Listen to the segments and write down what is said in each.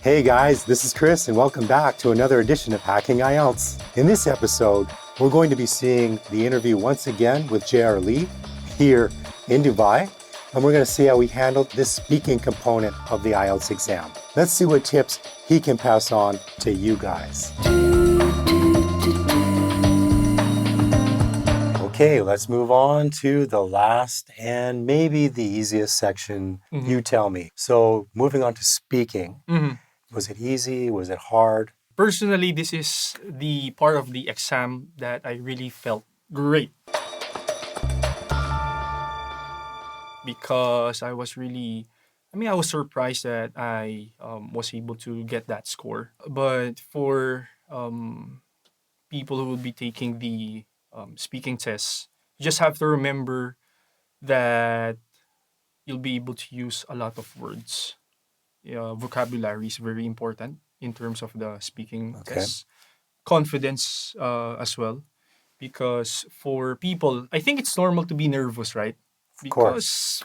Hey guys, this is Chris and welcome back to another edition of Hacking IELTS. In this episode, we're going to be seeing the interview once again with J.R. Lee here in Dubai, and we're going to see how he handled this speaking component of the IELTS exam. Let's see what tips he can pass on to you guys. Okay, let's move on to the last and maybe the easiest section. You tell me. So moving on to speaking. Was it easy? Was it hard? Personally, this is the part of the exam that I really felt great. Because I was surprised that I was able to get that score. But for people who will be taking the speaking tests, you just have to remember that you'll be able to use a lot of words. Vocabulary is very important in terms of the speaking test. Confidence as well. Because for people, I think it's normal to be nervous, right? Because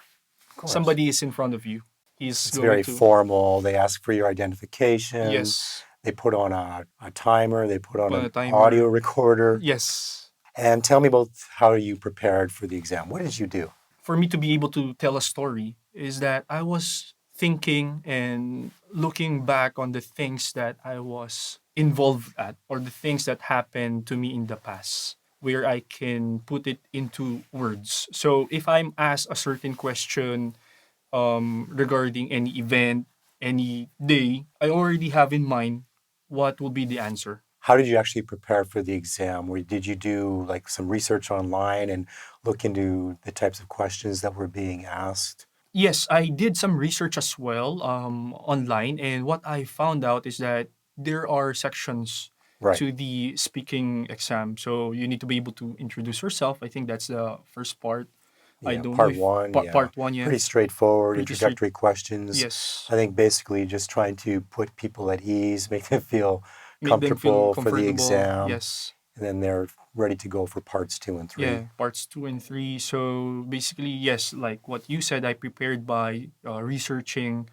somebody is in front of you. It's very formal. They ask for your identification. Yes. They put on a timer. They put on an audio recorder. Yes. And tell me about how you prepared for the exam. What did you do? For me to be able to tell a story is that I was thinking and looking back on the things that I was involved at or the things that happened to me in the past where I can put it into words. So if I'm asked a certain question regarding any event, any day, I already have in mind what will be the answer. How did you actually prepare for the exam? Or did you do like some research online and look into the types of questions that were being asked? Yes, I did some research as well online. And what I found out is that there are sections to the speaking exam. So you need to be able to introduce yourself. I think that's the first part. I don't part know if, part one, yeah. Pretty straightforward, introductory questions. Yes. I think basically just trying to put people at ease, make them feel comfortable for the exam. Yes. And then they're ready to go for parts 2 and 3. Yeah, parts 2 and 3. So basically, yes, like what you said, I prepared by researching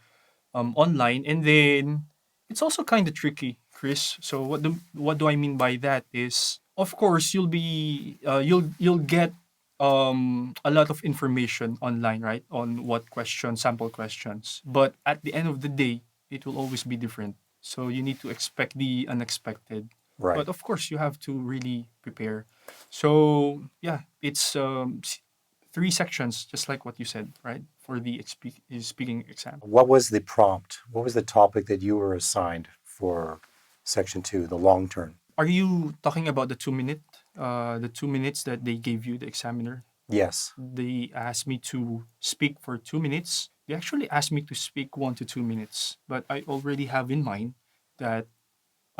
online, and then it's also kind of tricky, Chris. So what do I mean by that is, of course, you'll get a lot of information online, right, on what questions, sample questions. But at the end of the day, it will always be different. So you need to expect the unexpected. Right. But of course, you have to really prepare. So yeah, it's 3 sections, just like what you said, right, for the speaking exam. What was the prompt? What was the topic that you were assigned for section 2, the long term? Are you talking about the 2 minute, the 2 minutes that they gave you, the examiner? Yes. They asked me to speak for 2 minutes. They actually asked me to speak 1 to 2 minutes, but I already have in mind that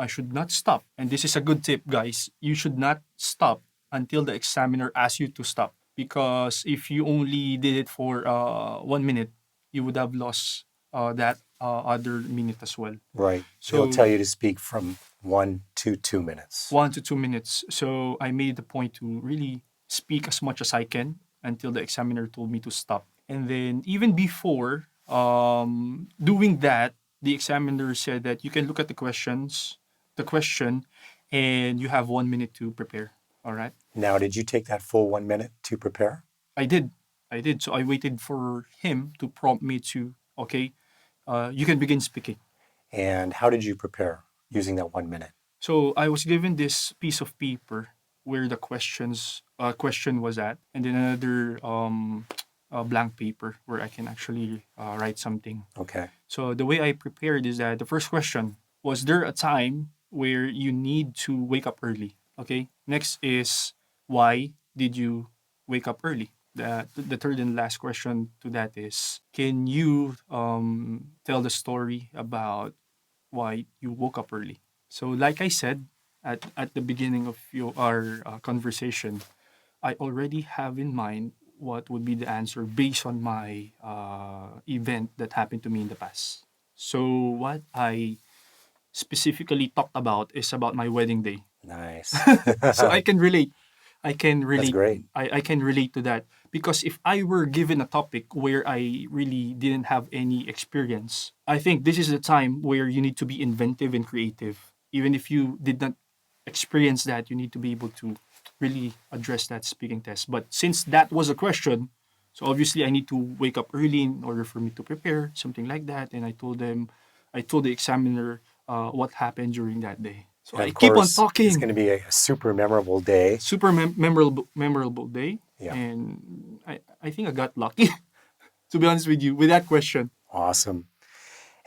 I should not stop. And this is a good tip, guys. You should not stop until the examiner asks you to stop. Because if you only did it for 1 minute, you would have lost that other minute as well. Right. So he'll tell you to speak from 1 to 2 minutes. 1 to 2 minutes. So I made the point to really speak as much as I can until the examiner told me to stop. And then even before doing that, the examiner said that you can look at the question, and you have 1 minute to prepare. All right. Now, did you take that full 1 minute to prepare? I did. So I waited for him to prompt me to, okay, you can begin speaking. And how did you prepare using that 1 minute? So I was given this piece of paper where the question was at, and then another blank paper where I can actually write something. Okay. So the way I prepared is that the first question, was there a time where you need to wake up early? Okay. Next is, why did you wake up early? The third and last question to that is, can you tell the story about why you woke up early? So like I said at the beginning of our conversation, I already have in mind what would be the answer based on my event that happened to me in the past. So what I specifically talked about is about my wedding day. Nice. So I can relate. That's great. I can relate to that Because if I were given a topic where I really didn't have any experience, I think this is the time where you need to be inventive and creative. Even if you did not experience that, you need to be able to really address that speaking test. But since that was a question, so obviously I need to wake up early in order for me to prepare, something like that. And I told the examiner what happened during that day. So And I of keep on course, it's talking. going to be a super memorable day. Super memorable day. Yeah, And I think I got lucky, to be honest with you, with that question. awesome.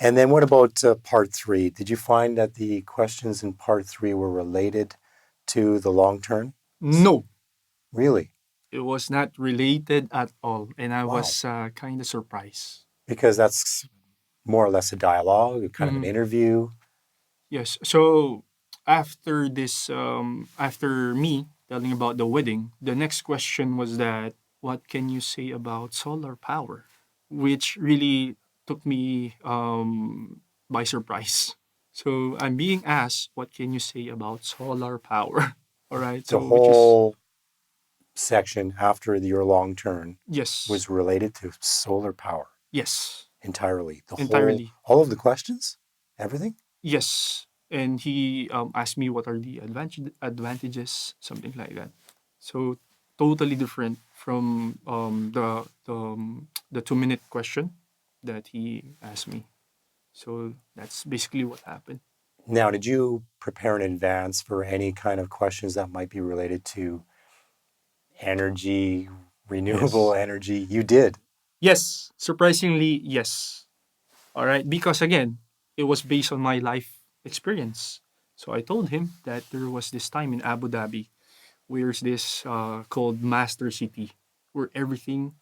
And then what about part three? Did you find that the questions in part three were related to the long term? No, Really? it was not related at all. And I Wow. was kind of surprised. Because that's more or less a dialogue, kind of an Mhm. interview. Yes. So after this, after me telling about the wedding, the next question was that, what can you say about solar power? Which really took me by surprise. So I'm being asked, what can you say about solar power? All right. The So which is, whole section after your long term yes, was related to solar power yes, entirely. entirely. All of the questions, everything. Yes. And he asked me what are the advantages, something like that. So totally different from the 2 minute question that he asked me. So that's basically what happened. Now, did you prepare in advance for any kind of questions that might be related to energy, renewable Yes. energy? You did. Yes. Surprisingly, yes. All right. Because again, it was based on my life experience. So I told him that there was this time in Abu Dhabi where's this called Master City, where everything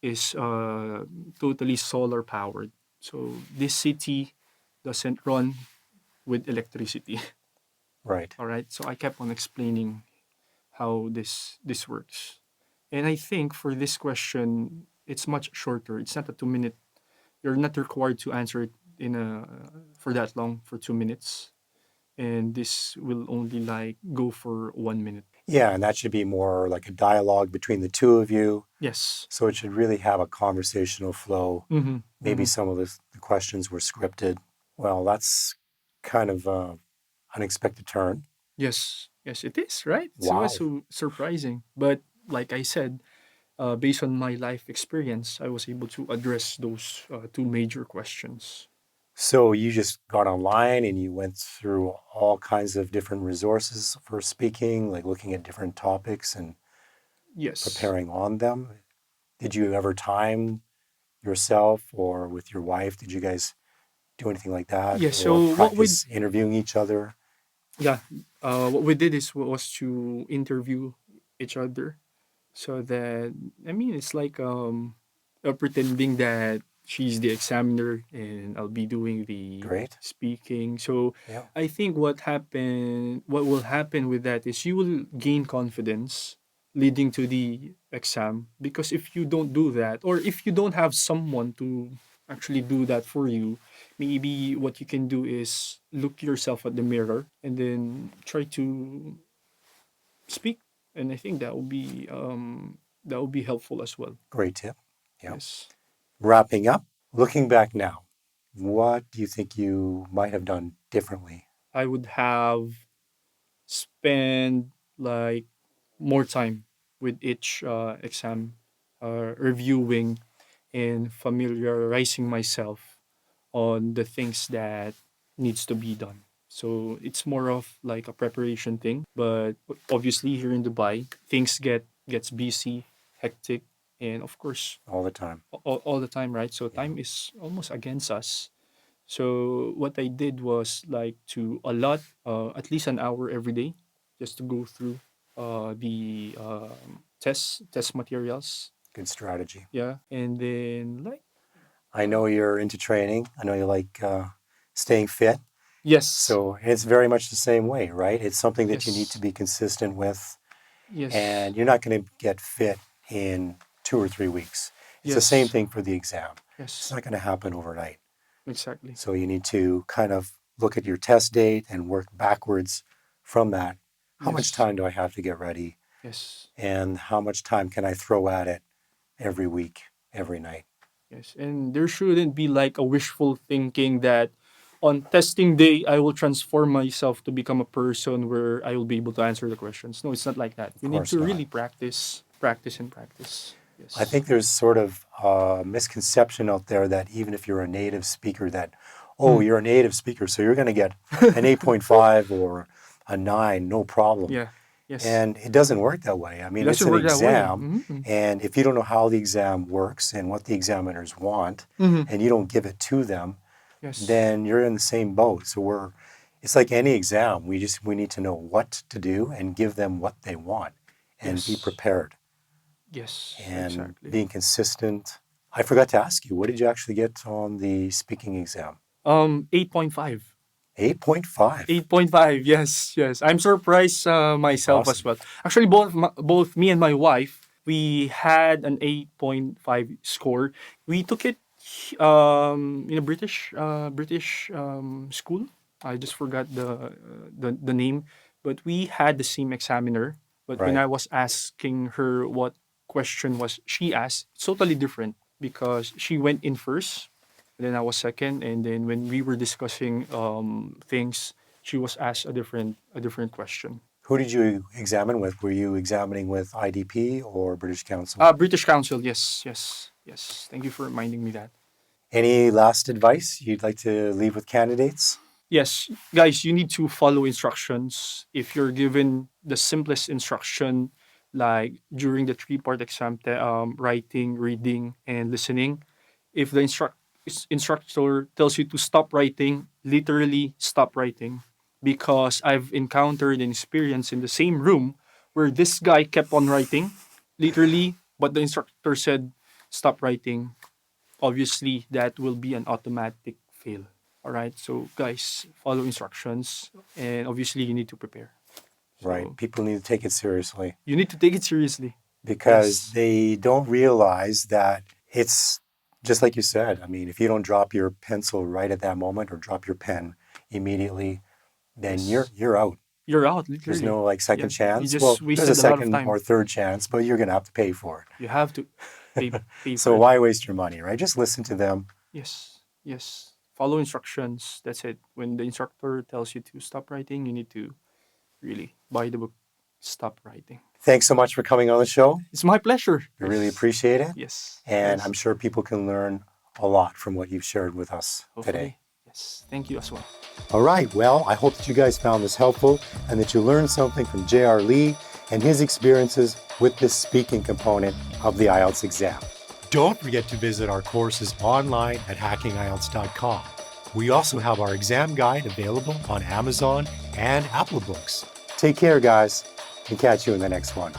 is totally solar powered. So this city doesn't run with electricity. Right. All right. So I kept on explaining how this works. And I think for this question, it's much shorter. It's not a 2 minute. You're not required to answer it in a for that long for 2 minutes. And this will only like go for 1 minute. Yeah, and that should be more like a dialogue between the two of you. Yes. So it should really have a conversational flow. Mm-hmm. Maybe Mm-hmm. some of the questions were scripted. Well, that's kind of unexpected turn. Yes, yes, it is, right? It was Wow. so surprising. But like I said, based on my life experience, I was able to address those two major questions. So you just got online and you went through all kinds of different resources for speaking, like looking at different topics and Yes. preparing on them. Did you ever time yourself or with your wife? Did you guys do anything like that Yeah. or So practice interviewing each other? yeah, what we did is was to interview each other, so that I mean it's like pretending that she's the examiner and I'll be doing the Great. speaking. So Yeah. I think what will happen with that is you will gain confidence leading to the exam, because if you don't do that, or if you don't have someone to actually do that for you, maybe what you can do is look yourself at the mirror and then try to speak, and I think that will be helpful as well. Great tip. Yeah. Yes, Wrapping up, looking back now, what do you think you might have done differently? I would have spent like more time with each exam, reviewing and familiarizing myself on the things that needs to be done. So it's more of like a preparation thing. But obviously here in Dubai, things gets busy, hectic, and of course All the time. all the time, right? So Yeah. time is almost against us. So what I did was like to allot at least an hour every day just to go through the test materials. Good strategy. Yeah, and then like I know you're into training. I know you like staying fit. yes, So it's very much the same way, right? It's something that you need to yes, be consistent with, yes, and you're not going to get fit in 2 or 3 weeks. It's the same yes, thing for the exam. It's yes, not going to happen overnight. exactly. So you need to kind of look at your test date and work backwards from that. How much Yes, time do I have to get ready? yes, And how much time can I throw at it every week, every night. Yes, and there shouldn't be like a wishful thinking that on testing day I will transform myself to become a person where I will be able to answer the questions. No, it's not like that. Of You need course to not. really practice, practice, and practice. I Yes. think there's sort of a misconception out there that even if you're a native speaker, that, oh, Mm. you're a native speaker, so you're going to get an 8.5 or a 9, no problem. Yeah. Yes. And it doesn't work that way. I It mean, it's doesn't an work that way. exam, Mm-hmm. and if you don't know how the exam works and what the examiners want, Mm-hmm. and you don't give it to them, Yes. then you're in the same boat. So it's like any exam. We need to know what to do and give them what they want and be Yes. prepared Yes. and Exactly. being consistent. I forgot to ask you, what did you actually get on the speaking exam? 8.5. 8.5. 8.5. Yes, yes. I'm surprised That's myself as awesome. well. Actually, both me and my wife, we had an 8.5 score. We took it in a British school. I just forgot the name, but we had the same examiner. But when Right. I was asking her what question was she asked, it's totally different because she went in first, and then I was second, and then when we were discussing things, she was asked a different question. Who did you examine with? Were you examining with IDP or British Council? British Council, yes, yes, yes. Thank you for reminding me that. Any last advice you'd like to leave with candidates? Yes, guys, you need to follow instructions. If you're given the simplest instruction, like during the three-part exam, writing, reading, and listening, if the instructor tells you to stop writing, literally stop writing. Because I've encountered an experience in the same room where this guy kept on writing, literally, but the instructor said, stop writing. Obviously, that will be an automatic fail. All right. So, guys, follow instructions, and obviously, you need to prepare. Right. So, People need to take it seriously you need to take it seriously. because Yes. they don't realize that it's just like you said. I mean, if you don't drop your pencil right at that moment or drop your pen immediately, then you're Yes. you're out. You're out, There's literally. no like second Yeah. You chance. just Well, there's a wasted a lot of second time. or third chance, but you're going to have to pay for You have to pay for So it. why waste your money, right? Just listen to them. Yes. Yes. Follow instructions. That's it. When the instructor tells you to stop writing, you need to really buy the book. Stop writing. Thanks so much for coming on the show. It's my pleasure. We really Yes. appreciate it. Yes. And Yes. I'm sure people can learn a lot from what you've shared with us today. Hopefully. Yes. Thank you as well. All right. Well, I hope that you guys found this helpful and that you learned something from J.R. Lee and his experiences with this speaking component of the IELTS exam. Don't forget to visit our courses online at hackingielts.com. We also have our exam guide available on Amazon and Apple Books. Take care, guys, and catch you in the next one.